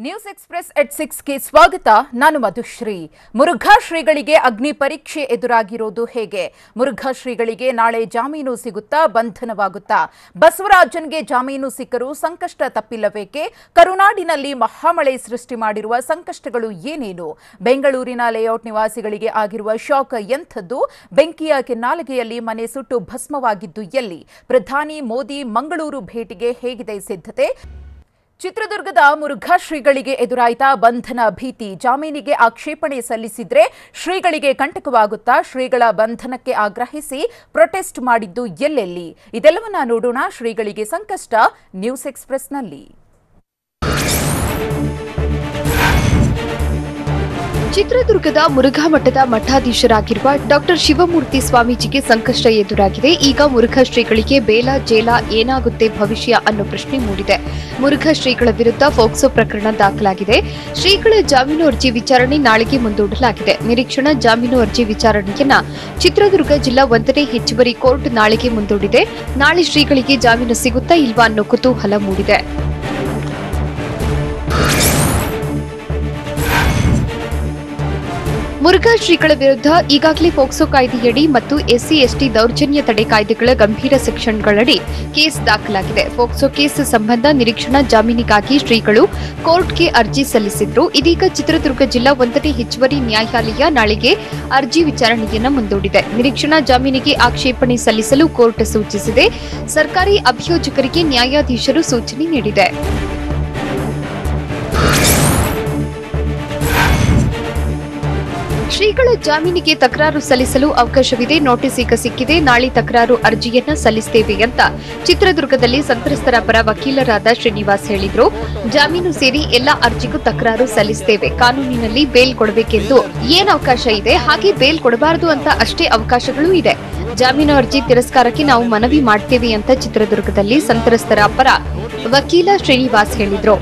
News express ಎಟ್ 6ಗೆ ಸ್ವಾಗತ. ನಾನು ಮಧುಶ್ರೀ. ಮುರುಘಾ ಶ್ರೀಗಳಿಗೆ ಅಗ್ನಿ ಪರೀಕ್ಷೆ ಎದುರಾಗಿರೋದು ಹೇಗೆ? ಮುರುಘಾ ಶ್ರೀಗಳಿಗೆ ನಾಳೆ ಜಾಮೀನು ಸಿಗುತ್ತಾ, ಬಂಧನವಾಗುತ್ತಾ? ಬಸವರಾಜನ್ಗೆ ಜಾಮೀನು ಸಿಕ್ಕರೂ ಸಂಕಷ್ಟ ತಪ್ಪಿಲ್ಲಬೇಕೆ? ಕರುನಾಡಿನಲ್ಲಿ ಮಹಾಮಳೆ ಸೃಷ್ಟಿ ಮಾಡಿರುವ ಸಂಕಷ್ಟಗಳು ಏನೇನು? ಬೆಂಗಳೂರಿನ ಲೇಔಟ್ ನಿವಾಸಿಗಳಿಗೆ ಆಗಿರುವ ಶಾಕ್ ಎಂಥದ್ದು? ಬೆಂಕಿಯ ಕೆನ್ನಾಲಿಗೆಯಲ್ಲಿ ಮನೆ ಸುಟ್ಟು ಭಸ್ಮವಾಗಿದ್ದು ಎಲ್ಲಿ? ಪ್ರಧಾನಿ ಮೋದಿ ಮಂಗಳೂರು ಭೇಟಿಗೆ ಹೇಗಿದೆ ಸಿದ್ಧತೆ? ಚಿತ್ರದುರ್ಗದ ಮುರುಘಾ ಶ್ರೀಗಳಿಗೆ ಎದುರಾಯ್ತಾ ಬಂಧನ ಭೀತಿ? ಜಾಮೀನಿಗೆ ಆಕ್ಷೇಪಣೆ ಸಲ್ಲಿಸಿದ್ರೆ ಶ್ರೀಗಳಿಗೆ ಕಂಟಕವಾಗುತ್ತಾ? ಶ್ರೀಗಳ ಬಂಧನಕ್ಕೆ ಆಗ್ರಹಿಸಿ ಪ್ರೊಟೆಸ್ಟ್ ಮಾಡಿದ್ದು ಎಲ್ಲೆಲ್ಲಿ? ಇದೆಲ್ಲವನ್ನ ನೋಡೋಣ. ಶ್ರೀಗಳಿಗೆ ಸಂಕಷ್ಟ ನ್ಯೂಸ್ ಎಕ್ಸ್‌ಪ್ರೆಸ್ನಲ್ಲಿ. ಚಿತ್ರದುರ್ಗದ ಮುರುಘಾ ಮಠದ ಮಠಾಧೀಶರಾಗಿರುವ ಡಾಕ್ಟರ್ ಶಿವಮೂರ್ತಿ ಸ್ವಾಮೀಜಿಗೆ ಸಂಕಷ್ಟ ಎದುರಾಗಿದೆ. ಈಗ ಮುರುಘಾ ಶ್ರೀಗಳಿಗೆ ಬೇಲ ಜೇಲ ಏನಾಗುತ್ತೆ ಭವಿಷ್ಯ ಅನ್ನೋ ಪ್ರಶ್ನೆ ಮೂಡಿದೆ. ಮುರುಘಾ ಶ್ರೀಗಳ ವಿರುದ್ಧ ಫೋಕ್ಸೋ ಪ್ರಕರಣ ದಾಖಲಾಗಿದೆ. ಶ್ರೀಗಳ ಜಾಮೀನು ಅರ್ಜಿ ವಿಚಾರಣೆ ನಾಳೆಗೆ ಮುಂದೂಡಲಾಗಿದೆ. ನಿರೀಕ್ಷಣಾ ಜಾಮೀನು ಅರ್ಜಿ ವಿಚಾರಣೆಯನ್ನ ಚಿತ್ರದುರ್ಗ ಜಿಲ್ಲಾ 1ನೇ ಹೆಚ್ಚುವರಿ ಕೋರ್ಟ್ ನಾಳೆಗೆ ಮುಂದೂಡಿದೆ. ನಾಳೆ ಶ್ರೀಗಳಿಗೆ ಜಾಮೀನು ಸಿಗುತ್ತಾ ಇಲ್ವಾ ಅನ್ನೋ ಕುತೂಹಲ ಮೂಡಿದೆ. ಮುರುಘಾ ಶ್ರೀಗಳ ವಿರುದ್ಧ ಈಗಾಗಲೇ ಫೋಕ್ಸೋ ಕಾಯ್ದೆಯಡಿ ಮತ್ತು ಎಸ್ಸಿ ಎಸ್ಟಿ ದೌರ್ಜನ್ಯ ತಡೆ ಕಾಯ್ದೆಗಳ ಗಂಭೀರ ಸೆಕ್ಷನ್ಗಳಡಿ ಕೇಸ್ ದಾಖಲಾಗಿದೆ. ಫೋಕ್ಸೋ ಕೇಸ್ ಸಂಬಂಧ ನಿರೀಕ್ಷಣಾ ಜಾಮೀನಿಗಾಗಿ ಶ್ರೀಗಳು ಕೋರ್ಟ್ಗೆ ಅರ್ಜಿ ಸಲ್ಲಿಸಿದ್ರು. ಇದೀಗ ಚಿತ್ರದುರ್ಗ ಜಿಲ್ಲಾ 1ನೇ ಹೆಚ್ಚುವರಿ ನ್ಯಾಯಾಲಯ ನಾಳೆಗೆ ಅರ್ಜಿ ವಿಚಾರಣೆಯನ್ನು ಮುಂದೂಡಿದೆ. ನಿರೀಕ್ಷಣಾ ಜಾಮೀನಿಗೆ ಆಕ್ಷೇಪಣೆ ಸಲ್ಲಿಸಲು ಕೋರ್ಟ್ ಸೂಚಿಸಿದೆ. ಸರ್ಕಾರಿ ಅಭಿಯೋಜಕರಿಗೆ ನ್ಯಾಯಾಧೀಶರು ಸೂಚನೆ ನೀಡಿದೆ. ಶ್ರೀಗಳ ಜಾಮೀನಿಗೆ ತಕರಾರು ಸಲ್ಲಿಸಲು ಅವಕಾಶವಿದೆ. ನೋಟಿಸ್ ಈಗ ಸಿಕ್ಕಿದೆ. ನಾಳೆ ತಕರಾರು ಅರ್ಜಿಯನ್ನ ಸಲ್ಲಿಸುತ್ತೇವೆ ಅಂತ ಚಿತ್ರದುರ್ಗದಲ್ಲಿ ಸಂತ್ರಸ್ತರ ಪರ ವಕೀಲರಾದ ಶ್ರೀನಿವಾಸ್ ಹೇಳಿದ್ರು. ಜಾಮೀನು ಸೇರಿ ಎಲ್ಲಾ ಅರ್ಜಿಗೂ ತಕರಾರು ಸಲ್ಲಿಸುತ್ತೇವೆ. ಕಾನೂನಿನಲ್ಲಿ ಬೇಲ್ ಕೊಡಬೇಕೆಂದು ಏನ್ ಅವಕಾಶ ಇದೆ, ಹಾಗೆ ಬೇಲ್ ಕೊಡಬಾರದು ಅಂತ ಅಷ್ಟೇ ಅವಕಾಶಗಳು ಇದೆ. ಜಾಮೀನು ಅರ್ಜಿ ತಿರಸ್ಕಾರಕ್ಕೆ ನಾವು ಮನವಿ ಮಾಡ್ತೇವೆ ಅಂತ ಚಿತ್ರದುರ್ಗದಲ್ಲಿ ಸಂತ್ರಸ್ತರ ಪರ ವಕೀಲ ಶ್ರೀನಿವಾಸ್ ಹೇಳಿದ್ರು.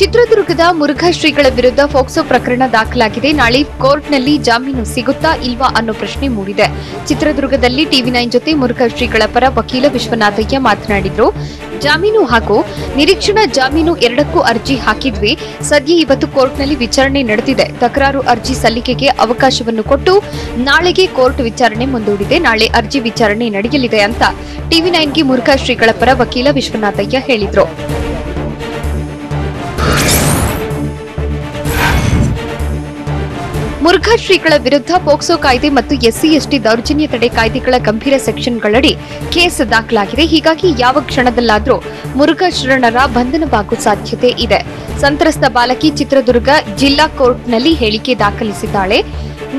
ಚಿತ್ರದುರ್ಗದ ಮುರುಘಾ ಶ್ರೀಗಳ ವಿರುದ್ಧ ಫೋಕ್ಸೋ ಪ್ರಕರಣ ದಾಖಲಾಗಿದೆ. ನಾಳೆ ಕೋರ್ಟ್ನಲ್ಲಿ ಜಾಮೀನು ಸಿಗುತ್ತಾ ಇಲ್ವಾ ಅನ್ನೋ ಪ್ರಶ್ನೆ ಮೂಡಿದೆ. ಚಿತ್ರದುರ್ಗದಲ್ಲಿ ಟಿವಿ9 ಜೊತೆ ಮುರುಘಾ ಶ್ರೀಗಳ ಪರ ವಕೀಲ ವಿಶ್ವನಾಥಯ್ಯ ಮಾತನಾಡಿದ್ರು. ಜಾಮೀನು ಹಾಗೂ ನಿರೀಕ್ಷಣಾ ಜಾಮೀನು ಎರಡಕ್ಕೂ ಅರ್ಜಿ ಹಾಕಿದ್ವಿ. ಸದ್ಯ ಇವತ್ತು ಕೋರ್ಟ್ನಲ್ಲಿ ವಿಚಾರಣೆ ನಡೆದಿದೆ. ತಕರಾರು ಅರ್ಜಿ ಸಲ್ಲಿಕೆಗೆ ಅವಕಾಶವನ್ನು ಕೊಟ್ಟು ನಾಳೆಗೆ ಕೋರ್ಟ್ ವಿಚಾರಣೆ ಮುಂದೂಡಿದೆ. ನಾಳೆ ಅರ್ಜಿ ವಿಚಾರಣೆ ನಡೆಯಲಿದೆ ಅಂತ ಟಿವಿ9ಗೆ ಮುರುಘಾ ಶ್ರೀಗಳ ಪರ ವಕೀಲ ವಿಶ್ವನಾಥಯ್ಯ ಹೇಳಿದ್ರು. ಮುರುಘಾ ಶ್ರೀಗಳ ವಿರುದ್ಧ ಫೋಕ್ಸೋ ಕಾಯ್ದೆ ಮತ್ತು ಎಸ್ಸಿ ಎಸ್ಟಿ ದೌರ್ಜನ್ಯ ತಡೆ ಕಾಯ್ದೆಗಳ ಗಂಭೀರ ಸೆಕ್ಷನ್ಗಳಡಿ ಕೇಸ್ ದಾಖಲಾಗಿದೆ. ಹೀಗಾಗಿ ಯಾವ ಕ್ಷಣದಲ್ಲಾದರೂ ಮುರುಘಾ ಶರಣರ ಬಂಧನವಾಗುವ ಸಾಧ್ಯತೆ ಇದೆ. ಸಂತ್ರಸ್ತ ಬಾಲಕಿ ಚಿತ್ರದುರ್ಗ ಜಿಲ್ಲಾ ಕೋರ್ಟ್ನಲ್ಲಿ ಹೇಳಿಕೆ ದಾಖಲಿಸಿದ್ದಾಳೆ.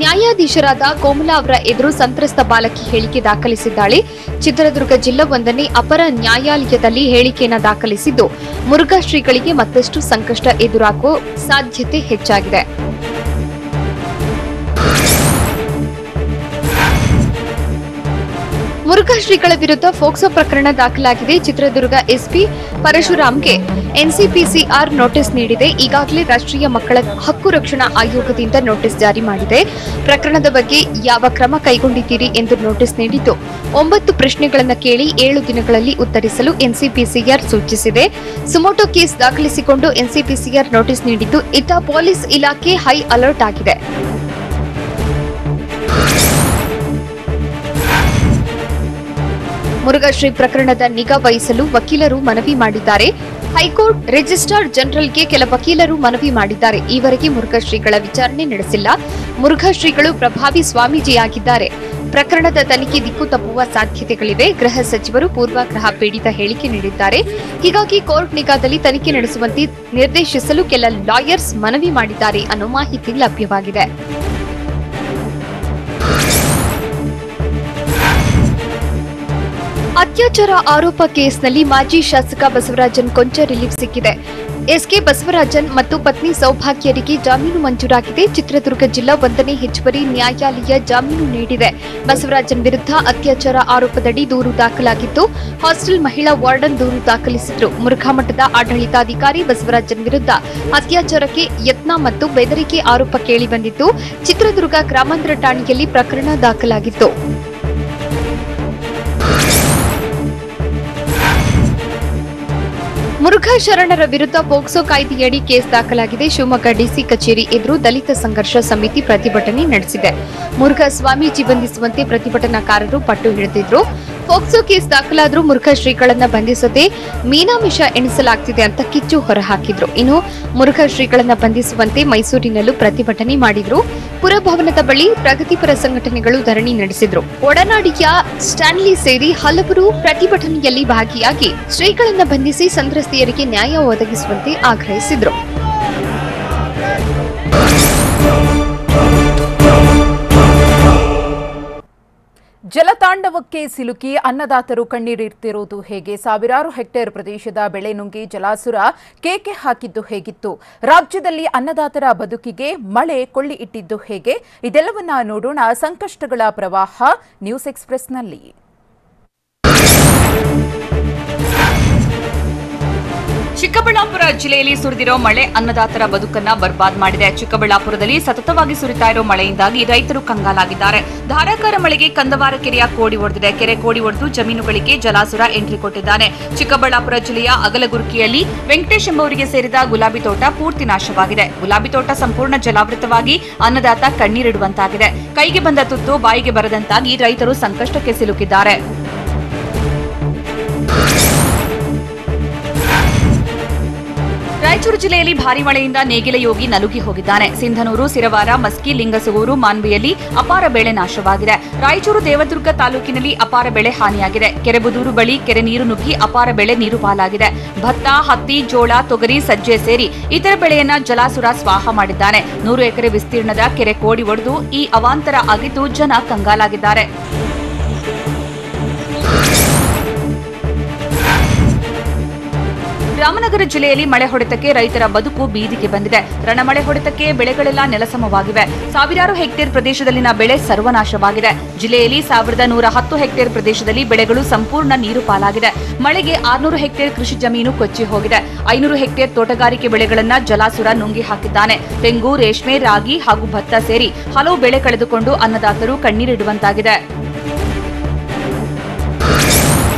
ನ್ಯಾಯಾಧೀಶರಾದ ಕೋಮಲಾ ಅವರ ಎದುರು ಸಂತ್ರಸ್ತ ಬಾಲಕಿ ಹೇಳಿಕೆ ದಾಖಲಿಸಿದ್ದಾಳೆ. ಚಿತ್ರದುರ್ಗ ಜಿಲ್ಲಾ 1ನೇ ಅಪರ ನ್ಯಾಯಾಲಯದಲ್ಲಿ ಹೇಳಿಕೆಯನ್ನು ದಾಖಲಿಸಿದ್ದು ಮುರುಘಾ ಶ್ರೀಗಳಿಗೆ ಮತ್ತಷ್ಟು ಸಂಕಷ್ಟ ಎದುರಾಗುವ ಸಾಧ್ಯತೆ ಹೆಚ್ಚಾಗಿದೆ. ಮುರುಘಾ ಶ್ರೀಗಳ ವಿರುದ್ಧ ಫೋಕ್ಸೋ ಪ್ರಕರಣ ದಾಖಲಾಗಿದೆ. ಚಿತ್ರದುರ್ಗ ಎಸ್ಪಿ ಪರಶುರಾಮ್ಗೆ ಎನ್ಸಿಪಿಸಿಆರ್ ನೋಟಿಸ್ ನೀಡಿದೆ. ಈಗಾಗಲೇ ರಾಷ್ಟ್ರೀಯ ಮಕ್ಕಳ ಹಕ್ಕು ರಕ್ಷಣಾ ಆಯೋಗದಿಂದ ನೋಟಿಸ್ ಜಾರಿ ಮಾಡಿದೆ. ಪ್ರಕರಣದ ಬಗ್ಗೆ ಯಾವ ಕ್ರಮ ಕೈಗೊಂಡಿದ್ದೀರಿ ಎಂದು ನೋಟಿಸ್ ನೀಡಿದ್ದು 9 ಪ್ರಶ್ನೆಗಳನ್ನು ಕೇಳಿ 7 ದಿನಗಳಲ್ಲಿ ಉತ್ತರಿಸಲು ಎನ್ಸಿಪಿಸಿಆರ್ ಸೂಚಿಸಿದೆ. ಸುಮೋಟೋ ಕೇಸ್ ದಾಖಲಿಸಿಕೊಂಡು ಎನ್ಸಿಪಿಸಿಆರ್ ನೋಟಿಸ್ ನೀಡಿದ್ದು, ಇತ್ತ ಪೊಲೀಸ್ ಇಲಾಖೆ ಹೈ ಅಲರ್ಟ್ ಆಗಿದೆ. ಮುರುಘಾ ಶ್ರೀ ಪ್ರಕರಣದ ನಿಗಾ ವಹಿಸಲು ವಕೀಲರು ಮನವಿ ಮಾಡಿದ್ದಾರೆ. ಹೈಕೋರ್ಟ್ ರಿಜಿಸ್ಟ್ರಾರ್ ಜನರಲ್ಗೆ ಕೆಲ ವಕೀಲರು ಮನವಿ ಮಾಡಿದ್ದಾರೆ. ಈವರೆಗೆ ಮುರುಘಾ ಶ್ರೀಗಳ ವಿಚಾರಣೆ ನಡೆಸಿಲ್ಲ. ಮುರುಘಾ ಶ್ರೀಗಳು ಪ್ರಭಾವಿ ಸ್ವಾಮೀಜಿಯಾಗಿದ್ದಾರೆ. ಪ್ರಕರಣದ ತನಿಖೆ ದಿಕ್ಕು ತಪ್ಪುವ ಸಾಧ್ಯತೆಗಳಿವೆ. ಗೃಹ ಸಚಿವರು ಪೂರ್ವಾಗ್ರಹ ಪೀಡಿತ ಹೇಳಿಕೆ ನೀಡಿದ್ದಾರೆ. ಹೀಗಾಗಿ ಕೋರ್ಟ್ ನಿಗಾದಲ್ಲಿ ತನಿಖೆ ನಡೆಸುವಂತೆ ನಿರ್ದೇಶಿಸಲು ಕೆಲ ಲಾಯರ್ಸ್ ಮನವಿ ಮಾಡಿದ್ದಾರೆ ಅನ್ನೋ ಮಾಹಿತಿ ಲಭ್ಯವಾಗಿದೆ. ಅತ್ಯಾಚಾರ ಆರೋಪ ಕೇಸ್ನಲ್ಲಿ ಮಾಜಿ ಶಾಸಕ ಬಸವರಾಜನ್ ಕೊಂಚ ರಿಲೀಫ್ ಸಿಕ್ಕಿದೆ. ಎಸ್ಕೆ ಬಸವರಾಜನ್ ಮತ್ತು ಪತ್ನಿ ಸೌಭಾಗ್ಯರಿಗೆ ಜಾಮೀನು ಮಂಜೂರಾಗಿದೆ. ಚಿತ್ರದುರ್ಗ ಜಿಲ್ಲಾ 1ನೇ ಹೆಚ್ಚುವರಿ ನ್ಯಾಯಾಲಯ ಜಾಮೀನು ನೀಡಿದೆ. ಬಸವರಾಜನ್ ವಿರುದ್ಧ ಅತ್ಯಾಚಾರ ಆರೋಪದಡಿ ದೂರು ದಾಖಲಾಗಿತ್ತು. ಹಾಸ್ಟೆಲ್ ಮಹಿಳಾ ವಾರ್ಡನ್ ದೂರು ದಾಖಲಿಸಿದ್ರು. ಮುರುಘಾ ಮಠದ ಆಡಳಿತಾಧಿಕಾರಿ ಬಸವರಾಜನ್ ವಿರುದ್ಧ ಅತ್ಯಾಚಾರಕ್ಕೆ ಯತ್ನ ಮತ್ತು ಬೆದರಿಕೆ ಆರೋಪ ಕೇಳಿಬಂದಿತ್ತು. ಚಿತ್ರದುರ್ಗ ಗ್ರಾಮಾಂತರ ಠಾಣೆಯಲ್ಲಿ ಪ್ರಕರಣ ದಾಖಲಾಗಿತ್ತು. ಮುರುಘಾ ಶರಣರ ವಿರುದ್ಧ ಪೋಕ್ಸೋ ಕಾಯ್ದೆಯಡಿ ಕೇಸ್ ದಾಖಲಾಗಿದೆ. ಶಿವಮೊಗ್ಗ ಡಿಸಿ ಕಚೇರಿ ಎದುರು ದಲಿತ ಸಂಘರ್ಷ ಸಮಿತಿ ಪ್ರತಿಭಟನೆ ನಡೆಸಿದೆ. ಮುರುಘಾ ಸ್ವಾಮೀಜಿ ಬಂಧಿಸುವಂತೆ ಪ್ರತಿಭಟನಾಕಾರರು ಪಟ್ಟು ಹಿಡಿದಿದ್ರು. ಪೋಕ್ಸೋ ಕೇಸ್ ದಾಖಲಾದರೂ ಮುರುಘಾ ಶ್ರೀಗಳನ್ನ ಬಂಧಿಸದೆ ಮೀನಾಮಿಷ ಎಣಿಸಲಾಗ್ತಿದೆ ಅಂತ ಕಿಚ್ಚು ಹೊರಹಾಕಿದ್ರು. ಇನ್ನು ಮುರುಘಾ ಶ್ರೀಗಳನ್ನ ಬಂಧಿಸುವಂತೆ ಮೈಸೂರಿನಲ್ಲೂ ಪ್ರತಿಭಟನೆ ಮಾಡಿದ್ರು. ಪುರಭವನದ ಬಳಿ ಪ್ರಗತಿಪರ ಸಂಘಟನೆಗಳು ಧರಣಿ ನಡೆಸಿದ್ರು. ಒಡನಾಡಿಯ ಸ್ಟ್ಯಾನ್ಲಿ ಸೇರಿ ಹಲವರು ಪ್ರತಿಭಟನೆಯಲ್ಲಿ ಭಾಗಿಯಾಗಿ ಶ್ರೀಗಳನ್ನ ಬಂಧಿಸಿ ಸಂತ್ರಸ್ತೆಯರಿಗೆ ನ್ಯಾಯ ಒದಗಿಸುವಂತೆ ಆಗ್ರಹಿಸಿದ್ರು. ಜಲತಾಂಡವಕ್ಕೆ ಸಿಲುಕಿ ಅನ್ನದಾತರು ಕಣ್ಣೀರಿಡ್ತಿರುವುದು ಹೇಗೆ? ಸಾವಿರಾರು ಹೆಕ್ಟೇರ್ ಪ್ರದೇಶದ ಬೆಳೆ ನುಂಗಿ ಜಲಾಸುರ ಕೇಕೆ ಹಾಕಿದ್ದು ಹೇಗಿತ್ತು? ರಾಜ್ಯದಲ್ಲಿ ಅನ್ನದಾತರ ಬದುಕಿಗೆ ಮಳೆ ಕೊಳ್ಳಿ ಇಟ್ಟಿದ್ದು ಹೇಗೆ? ಇದೆಲ್ಲವನ್ನ ನೋಡೋಣ ಸಂಕಷ್ಟಗಳ ಪ್ರವಾಹ ನ್ಯೂಸ್ ಎಕ್ಸ್‌ಪ್ರೆಸ್‌ನಲ್ಲಿ. ಚಿಕ್ಕಬಳ್ಳಾಪುರ ಜಿಲ್ಲೆಯಲ್ಲಿ ಸುರಿದಿರೋ ಮಳೆ ಅನ್ನದಾತರ ಬದುಕನ್ನ ಬರ್ಬಾದ್ ಮಾಡಿದೆ. ಚಿಕ್ಕಬಳ್ಳಾಪುರದಲ್ಲಿ ಸತತವಾಗಿ ಸುರಿತಾ ಇರೋ ಮಳೆಯಿಂದಾಗಿ ರೈತರು ಕಂಗಾಲಾಗಿದ್ದಾರೆ. ಧಾರಾಕಾರ ಮಳೆಗೆ ಕಂದವಾರ ಕೆರೆಯ ಕೋಡಿ ಒಡೆದಿದೆ. ಕೆರೆ ಕೋಡಿ ಒಡೆದು ಜಮೀನುಗಳಿಗೆ ಜಲಾಸುರ ಎಂಟ್ರಿ ಕೊಟ್ಟಿದ್ದಾನೆ. ಚಿಕ್ಕಬಳ್ಳಾಪುರ ಜಿಲ್ಲೆಯ ಅಗಲಗುರ್ಕಿಯಲ್ಲಿ ವೆಂಕಟೇಶ್ ಎಂಬುವರಿಗೆ ಸೇರಿದ ಗುಲಾಬಿ ತೋಟ ಪೂರ್ತಿ ನಾಶವಾಗಿದೆ. ಗುಲಾಬಿ ತೋಟ ಸಂಪೂರ್ಣ ಜಲಾವೃತವಾಗಿ ಅನ್ನದಾತ ಕಣ್ಣೀರಿಡುವಂತಾಗಿದೆ. ಕೈಗೆ ಬಂದ ತುತ್ತು ಬಾಯಿಗೆ ಬರದಂತಾಗಿ ರೈತರು ಸಂಕಷ್ಟಕ್ಕೆ ಸಿಲುಕಿದ್ದಾರೆ. ರಾಯಚೂರು ಜಿಲ್ಲೆಯಲ್ಲಿ ಭಾರೀ ಮಳೆಯಿಂದ ನೇಗಿಲ ಯೋಗಿ ನಲುಗಿ ಹೋಗಿದ್ದಾನೆ. ಸಿಂಧನೂರು, ಸಿರವಾರ, ಮಸ್ಕಿ, ಲಿಂಗಸಗೂರು, ಮಾನ್ವಿಯಲ್ಲಿ ಅಪಾರ ಬೆಳೆ ನಾಶವಾಗಿದೆ. ರಾಯಚೂರು ದೇವದುರ್ಗ ತಾಲೂಕಿನಲ್ಲಿ ಅಪಾರ ಬೆಳೆ ಹಾನಿಯಾಗಿದೆ. ಕೆರೆಬುದೂರು ಬಳಿ ಕೆರೆ ನೀರು ನುಗ್ಗಿ ಅಪಾರ ಬೆಳೆ ನೀರು ಪಾಲಾಗಿದೆ. ಭತ್ತ, ಹತ್ತಿ, ಜೋಳ, ತೊಗರಿ, ಸಜ್ಜೆ ಸೇರಿ ಇತರ ಬೆಳೆಯನ್ನ ಜಲಾಸುರ ಸ್ವಾಹ ಮಾಡಿದ್ದಾನೆ. 100 ಎಕರೆ ವಿಸ್ತೀರ್ಣದ ಕೆರೆ ಕೋಡಿ ಒಡೆದು ಈ ಅವಾಂತರ ಆಗಿದ್ದು ಜನ ಕಂಗಾಲಾಗಿದ್ದಾರೆ. ರಾಮನಗರ ಜಿಲ್ಲೆಯಲ್ಲಿ ಮಳೆ ಹೊಡೆತಕ್ಕೆ ರೈತರ ಬದುಕು ಬೀದಿಗೆ ಬಂದಿದೆ. ರಣಮಳೆ ಹೊಡೆತಕ್ಕೆ ಬೆಳೆಗಳೆಲ್ಲ ನೆಲಸಮವಾಗಿವೆ. ಸಾವಿರಾರು ಹೆಕ್ಟೇರ್ ಪ್ರದೇಶದಲ್ಲಿನ ಬೆಳೆ ಸರ್ವನಾಶವಾಗಿದೆ. ಜಿಲ್ಲೆಯಲ್ಲಿ 1110 ಹೆಕ್ಟೇರ್ ಪ್ರದೇಶದಲ್ಲಿ ಬೆಳೆಗಳು ಸಂಪೂರ್ಣ ನೀರು ಪಾಲಾಗಿದೆ. ಮಳೆಗೆ 600 ಹೆಕ್ಟೇರ್ ಕೃಷಿ ಜಮೀನು ಕೊಚ್ಚಿ ಹೋಗಿದೆ. 500 ಹೆಕ್ಟೇರ್ ತೋಟಗಾರಿಕೆ ಬೆಳೆಗಳನ್ನ ಜಲಾಸುರ ನುಂಗಿ ಹಾಕಿದ್ದಾನೆ. ತೆಂಗು, ರೇಷ್ಮೆ, ರಾಗಿ ಹಾಗೂ ಭತ್ತ ಸೇರಿ ಹಲವು ಬೆಳೆ ಕಳೆದುಕೊಂಡು ಅನ್ನದಾತರು ಕಣ್ಣೀರಿಡುವಂತಾಗಿದೆ.